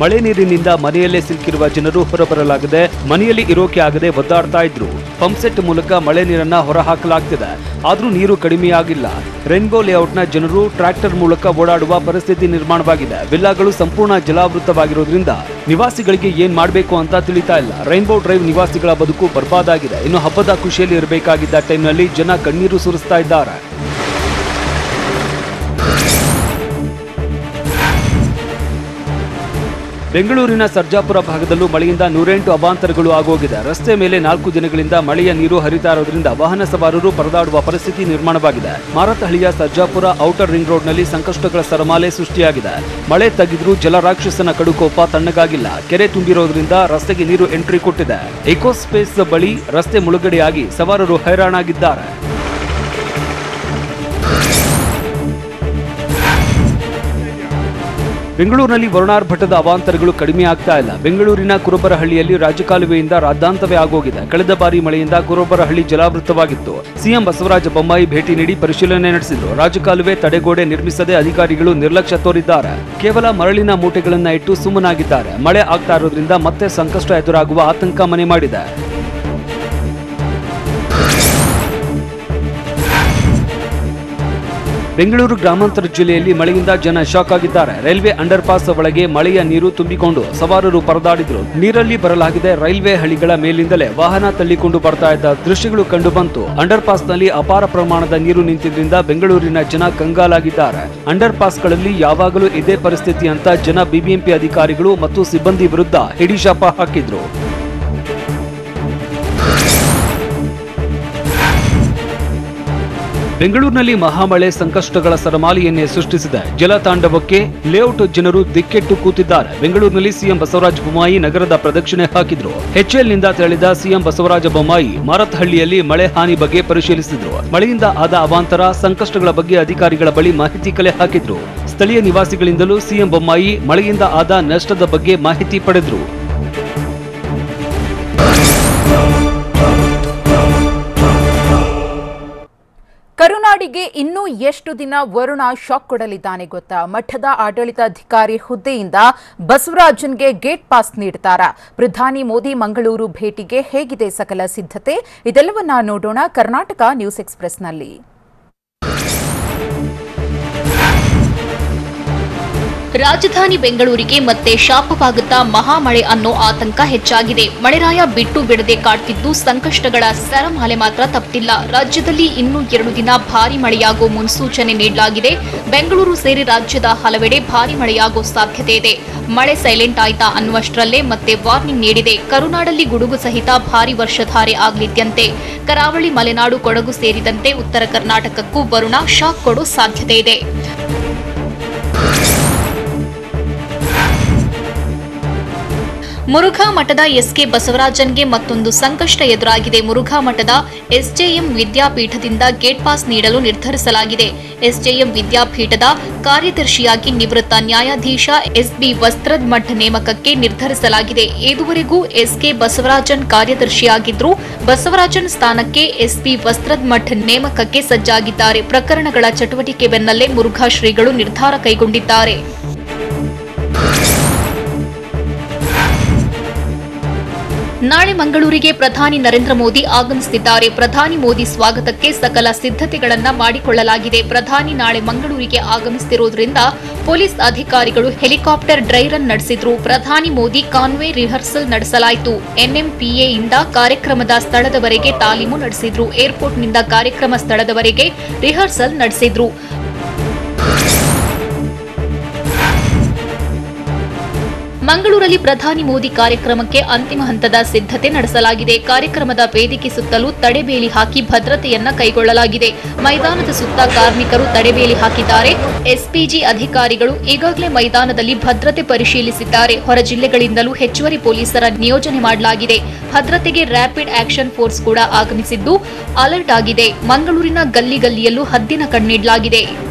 ಮಳೆ ನೀರಿನಿಂದ ಮನೆಯಲ್ಲೇ ಸಿಲುಕಿರುವ ಜನರು ಹೊರಬರಲಾಗದೆ ಮನೆಯಲ್ಲಿ ಇರೋಕೆ ಆಗದೆ ಒದ್ದಾಡ್ತಾ ಇದ್ರು. ಪಂಪ್ಸೆಟ್ ಮೂಲಕ ಮಳೆ ನೀರನ್ನ ಹೊರಹಾಕಲಾಗ್ತಿದೆ. ಆದ್ರೂ ನೀರು ಕಡಿಮೆಯಾಗಿಲ್ಲ. ರೈನ್ಬೋ ಲೇಔಟ್ನ ಜನರು ಟ್ರಾಕ್ಟರ್ ಮೂಲಕ ಓಡಾಡುವ ಪರಿಸ್ಥಿತಿ ನಿರ್ಮಾಣವಾಗಿದೆ. ವಿಲ್ಲಾಗಳು ಸಂಪೂರ್ಣ ಜಲಾವೃತವಾಗಿರೋದ್ರಿಂದ ನಿವಾಸಿಗಳಿಗೆ ಏನ್ ಮಾಡಬೇಕು ಅಂತ ತಿಳಿತಾ ಇಲ್ಲ. ರೈನ್ಬೋ ಡ್ರೈವ್ ನಿವಾಸಿಗಳ ಬದುಕು ಬರ್ಬಾದಾಗಿದೆ. ಇನ್ನು ಹಬ್ಬದ ಖುಷಿಯಲ್ಲಿ ಇರಬೇಕಾಗಿದ್ದ ಟೈಮ್ನಲ್ಲಿ ಜನ ಕಣ್ಣೀರು ಸುರಿಸ್ತಾ ಇದ್ದಾರೆ. ಬೆಂಗಳೂರಿನ ಸರ್ಜಾಪುರ ಭಾಗದಲ್ಲೂ ಮಳೆಯಿಂದ 108 ಅವಾಂತರಗಳು ಆಗೋಗಿದೆ. ರಸ್ತೆ ಮೇಲೆ 4 ದಿನಗಳಿಂದ ಮಳೆಯ ನೀರು ಹರಿತಾ ಇರೋದ್ರಿಂದ ವಾಹನ ಸವಾರರು ಪರದಾಡುವ ಪರಿಸ್ಥಿತಿ ನಿರ್ಮಾಣವಾಗಿದೆ. ಮಾರತಹಳ್ಳಿಯ ಸರ್ಜಾಪುರ ಔಟರ್ ರಿಂಗ್ ರೋಡ್ನಲ್ಲಿ ಸಂಕಷ್ಟಗಳ ಸರಮಾಲೆ ಸೃಷ್ಟಿಯಾಗಿದೆ. ಮಳೆ ತಗ್ಗಿದ್ರೂ ಜಲರಾಕ್ಷಸನ ಕಡುಕೋಪ ತಣ್ಣಗಾಗಿಲ್ಲ. ಕೆರೆ ತುಂಬಿರೋದ್ರಿಂದ ರಸ್ತೆಗೆ ನೀರು ಎಂಟ್ರಿ ಕೊಟ್ಟಿದೆ. ಎಕೋಸ್ಪೇಸ್ ಬಳಿ ರಸ್ತೆ ಮುಳುಗಡೆಯಾಗಿ ಸವಾರರು ಹೈರಾಣಾಗಿದ್ದಾರೆ. ಬೆಂಗಳೂರಿನಲ್ಲಿ ವರುಣಾರ್ಭಟದ ಅವಾಂತರಗಳು ಕಡಿಮೆ ಆಗ್ತಾ ಇಲ್ಲ. ಬೆಂಗಳೂರಿನ ಕುರುಬರಹಳ್ಳಿಯಲ್ಲಿ ರಾಜಕಾಲುವೆಯಿಂದ ರಾದ್ದಾಂತವೇ ಆಗೋಗಿದೆ. ಕಳೆದ ಬಾರಿ ಮಳೆಯಿಂದ ಕುರುಬರಹಳ್ಳಿ ಜಲಾವೃತವಾಗಿತ್ತು. ಸಿಎಂ ಬಸವರಾಜ ಬೊಮ್ಮಾಯಿ ಭೇಟಿ ನೀಡಿ ಪರಿಶೀಲನೆ ನಡೆಸಿದ್ರು. ರಾಜಕಾಲುವೆ ತಡೆಗೋಡೆ ನಿರ್ಮಿಸದೆ ಅಧಿಕಾರಿಗಳು ನಿರ್ಲಕ್ಷ್ಯ ತೋರಿದ್ದಾರೆ. ಕೇವಲ ಮರಳಿನ ಮೂಟೆಗಳನ್ನ ಇಟ್ಟು ಸುಮ್ಮನಾಗಿದ್ದಾರೆ. ಮಳೆ ಆಗ್ತಾ ಇರೋದ್ರಿಂದ ಮತ್ತೆ ಸಂಕಷ್ಟ ಎದುರಾಗುವ ಆತಂಕ ಮನೆ ಮಾಡಿದೆ. ಬೆಂಗಳೂರು ಗ್ರಾಮಾಂತರ ಜಿಲ್ಲೆಯಲ್ಲಿ ಮಳೆಯಿಂದ ಜನ ಶಾಕ್ ಆಗಿದ್ದಾರೆ. ರೈಲ್ವೆ ಅಂಡರ್ ಪಾಸ್ ಒಳಗೆ ಮಳೆಯ ನೀರು ತುಂಬಿಕೊಂಡು ಸವಾರರು ಪರದಾಡಿದ್ರು. ನೀರಲ್ಲಿ ಬರಲಾಗಿದೆ. ರೈಲ್ವೆ ಹಳಿಗಳ ಮೇಲಿಂದಲೇ ವಾಹನ ತಳ್ಳಿಕೊಂಡು ಬರ್ತಾ ಇದ್ದ ದೃಶ್ಯಗಳು ಕಂಡು ಬಂತು. ಅಂಡರ್ ಪಾಸ್ನಲ್ಲಿ ಅಪಾರ ಪ್ರಮಾಣದ ನೀರು ನಿಂತಿದ್ರಿಂದ ಬೆಂಗಳೂರಿನ ಜನ ಕಂಗಾಲಾಗಿದ್ದಾರೆ. ಅಂಡರ್ ಪಾಸ್ಗಳಲ್ಲಿ ಯಾವಾಗಲೂ ಇದೇ ಪರಿಸ್ಥಿತಿ ಅಂತ ಜನ ಬಿಬಿಎಂಪಿ ಅಧಿಕಾರಿಗಳು ಮತ್ತು ಸಿಬ್ಬಂದಿ ವಿರುದ್ಧ ಹಿಡಿಶಾಪ ಹಾಕಿದ್ರು. ಬೆಂಗಳೂರಿನಲ್ಲಿ ಮಹಾಮಳೆ ಸಂಕಷ್ಟಗಳ ಸರಮಾಲೆಯನ್ನೇ ಸೃಷ್ಟಿಸಿದೆ. ಜಲತಾಂಡವಕ್ಕೆ ಲೇಔಟ್ ಜನರು ದಿಕ್ಕೆಟ್ಟು ಕೂತಿದ್ದಾರೆ. ಬೆಂಗಳೂರಿನಲ್ಲಿ ಸಿಎಂ ಬಸವರಾಜ ಬೊಮ್ಮಾಯಿ ನಗರದ ಪ್ರದಕ್ಷಿಣೆ ಹಾಕಿದ್ರು. ಎಚ್ಎಲ್ನಿಂದ ತೆರಳಿದ ಸಿಎಂ ಬಸವರಾಜ ಬೊಮ್ಮಾಯಿ ಮಾರತಹಳ್ಳಿಯಲ್ಲಿ ಮಳೆ ಹಾನಿ ಬಗ್ಗೆ ಪರಿಶೀಲಿಸಿದ್ರು. ಮಳೆಯಿಂದ ಆದ ಅವಾಂತರ ಸಂಕಷ್ಟಗಳ ಬಗ್ಗೆ ಅಧಿಕಾರಿಗಳ ಬಳಿ ಮಾಹಿತಿ ಕಲೆ ಹಾಕಿದ್ರು. ಸ್ಥಳೀಯ ನಿವಾಸಿಗಳಿಂದಲೂ ಸಿಎಂ ಬೊಮ್ಮಾಯಿ ಮಳೆಯಿಂದ ಆದ ನಷ್ಟದ ಬಗ್ಗೆ ಮಾಹಿತಿ ಪಡೆದ್ರು. ಕರುನಾಡಿಗೆ ಬೆಂಗಳೂರಿಗೆ ಇನ್ನೂ ಎಷ್ಟು ದಿನ ವರುಣ ಶಾಕ್ ಕೊಡಲಿದ್ದಾನೆ ಗೊತ್ತಾ? ಮಠದ ಆಡಳಿತಾಧಿಕಾರಿ ಹುದ್ದೆಯಿಂದ ಬಸವರಾಜನ್ಗೆ ಗೇಟ್ ಪಾಸ್ ನೀಡುತ್ತಾರಾ? ಪ್ರಧಾನಿ ಮೋದಿ ಮಂಗಳೂರು ಭೇಟಿಗೆ ಹೇಗಿದೆ ಸಕಲ ಸಿದ್ಧತೆ? ಇದೆಲ್ಲವನ್ನ ನೋಡೋಣ ಕರ್ನಾಟಕ ನ್ಯೂಸ್ ಎಕ್ಸ್‌ಪ್ರೆಸ್‌ನಲ್ಲಿ. ರಾಜಧಾನಿ ಬೆಂಗಳೂರಿಗೆ ಮತ್ತೆ ಶಾಪವಾಗುತ್ತಾ ಮಹಾಮಳೆ ಅನ್ನೋ ಆತಂಕ ಹೆಚ್ಚಾಗಿದೆ. ಮಳೆರಾಯ ಬಿಟ್ಟು ಬಿಡದೆ ಕಾಡ್ತಿದ್ದು ಸಂಕಷ್ಟಗಳ ಸರಮಾಲೆ ಮಾತ್ರ ತಪ್ಪಿಲ್ಲ. ರಾಜ್ಯದಲ್ಲಿ ಇನ್ನೂ 2 ದಿನ ಭಾರಿ ಮಳೆಯಾಗೋ ಮುನ್ಸೂಚನೆ ನೀಡಲಾಗಿದೆ. ಬೆಂಗಳೂರು ಸೇರಿ ರಾಜ್ಯದ ಹಲವೆಡೆ ಭಾರಿ ಮಳೆಯಾಗೋ ಸಾಧ್ಯತೆ ಇದೆ. ಮಳೆ ಸೈಲೆಂಟ್ ಆಯ್ತಾ ಅನ್ನುವಷ್ಟರಲ್ಲೇ ಮತ್ತೆ ವಾರ್ನಿಂಗ್ ನೀಡಿದೆ. ಕರುನಾಡಲ್ಲಿ ಗುಡುಗು ಸಹಿತ ಭಾರಿ ವರ್ಷಧಾರೆ ಆಗಲಿದ್ದಂತೆ. ಕರಾವಳಿ, ಮಲೆನಾಡು, ಕೊಡಗು ಸೇರಿದಂತೆ ಉತ್ತರ ಕರ್ನಾಟಕಕ್ಕೂ ವರುಣ ಶಾಕ್ ಕೊಡೋ ಸಾಧ್ಯತೆ ಇದೆ. ಮುರುಘಾ ಮಠದ ಎಸ್ಕೆ ಬಸವರಾಜನ್ಗೆ ಮತ್ತೊಂದು ಸಂಕಷ್ಟ ಎದುರಾಗಿದೆ. ಮುರುಘಾ ಮಠದ ಎಸ್ಜೆಎಂ ವಿದ್ಯಾಪೀಠದಿಂದ ಗೇಟ್ ಪಾಸ್ ನೀಡಲು ನಿರ್ಧರಿಸಲಾಗಿದೆ. ಎಸ್ಜೆಎಂ ವಿದ್ಯಾಪೀಠದ ಕಾರ್ಯದರ್ಶಿಯಾಗಿ ನಿವೃತ್ತ ನ್ಯಾಯಾಧೀಶ ಎಸ್ಬಿ ವಸ್ತ್ರದ್ ಮಠ್ ನೇಮಕಕ್ಕೆ ನಿರ್ಧರಿಸಲಾಗಿದೆ. ಇದುವರೆಗೂ ಎಸ್ಕೆ ಬಸವರಾಜನ್ ಕಾರ್ಯದರ್ಶಿಯಾಗಿದ್ರು. ಬಸವರಾಜನ್ ಸ್ಥಾನಕ್ಕೆ ಎಸ್ಬಿ ವಸ್ತ್ರದ್ ಮಠ್ ನೇಮಕಕ್ಕೆ ಸಜ್ಜಾಗಿದ್ದಾರೆ. ಪ್ರಕರಣಗಳ ಚಟುವಟಿಕೆ ಬೆನ್ನಲ್ಲೇ ಮುರುಘಾ ಶ್ರೀಗಳು ನಿರ್ಧಾರ ಕೈಗೊಂಡಿದ್ದಾರೆ. ನಾಳೆ ಮಂಗಳೂರಿಗೆ ಪ್ರಧಾನಿ ನರೇಂದ್ರ ಮೋದಿ ಆಗಮಿಸುತ್ತಿದ್ದಾರೆ. ಪ್ರಧಾನಿ ಮೋದಿ ಸ್ವಾಗತಕ್ಕೆ ಸಕಲ ಸಿದ್ಧತೆಗಳನ್ನು ಮಾಡಿಕೊಳ್ಳಲಾಗಿದೆ. ಪ್ರಧಾನಿ ನಾಳೆ ಮಂಗಳೂರಿಗೆ ಆಗಮಿಸುತ್ತಿರುವುದರಿಂದ ಪೊಲೀಸ್ ಅಧಿಕಾರಿಗಳು ಹೆಲಿಕಾಪ್ಟರ್ ಡ್ರೈ ರನ್ ನಡೆಸಿದ್ರು. ಪ್ರಧಾನಿ ಮೋದಿ ಕಾನ್ವೆ ರಿಹರ್ಸಲ್ ನಡೆಸಲಾಯಿತು. ಎನ್ಎಂಪಿಎಯಿಂದ ಕಾರ್ಯಕ್ರಮದ ಸ್ಥಳದವರೆಗೆ ತಾಲೀಮು ನಡೆಸಿದ್ರು. ಏರ್ಪೋರ್ಟ್ನಿಂದ ಕಾರ್ಯಕ್ರಮ ಸ್ಥಳದವರೆಗೆ ರಿಹರ್ಸಲ್ ನಡೆಸಿದ್ರು. ಮಂಗಳೂರಲ್ಲಿ ಪ್ರಧಾನಿ ಮೋದಿ ಕಾರ್ಯಕ್ರಮಕ್ಕೆ ಅಂತಿಮ ಹಂತದ ಸಿದ್ಧತೆ ನಡೆಸಲಾಗಿದೆ. ಕಾರ್ಯಕ್ರಮದ ವೇದಿಕೆ ಸುತ್ತಲೂ ತಡೆಬೇಲಿ ಹಾಕಿ ಭದ್ರತೆಯನ್ನ ಕೈಗೊಳ್ಳಲಾಗಿದೆ. ಮೈದಾನದ ಸುತ್ತ ಕಾರ್ಮಿಕರು ತಡೆಬೇಲಿ ಹಾಕಿದ್ದಾರೆ. ಎಸ್ಪಿಜಿ ಅಧಿಕಾರಿಗಳು ಈಗಾಗಲೇ ಮೈದಾನದಲ್ಲಿ ಭದ್ರತೆ ಪರಿಶೀಲಿಸಿದ್ದಾರೆ. ಹೊರ ಜಿಲ್ಲೆಗಳಿಂದಲೂ ಹೆಚ್ಚುವರಿ ಪೊಲೀಸರ ನಿಯೋಜನೆ ಮಾಡಲಾಗಿದೆ. ಭದ್ರತೆಗೆ ರ್ಯಾಪಿಡ್ ಆಕ್ಷನ್ ಫೋರ್ಸ್ ಕೂಡ ಆಗಮಿಸಿದ್ದು ಅಲರ್ಟ್ ಆಗಿದೆ. ಮಂಗಳೂರಿನ ಗಲ್ಲಿ ಗಲ್ಲಿಯಲ್ಲೂ ಹದ್ದಿನ ಕಣ್ಣಿಡಲಾಗಿದೆ.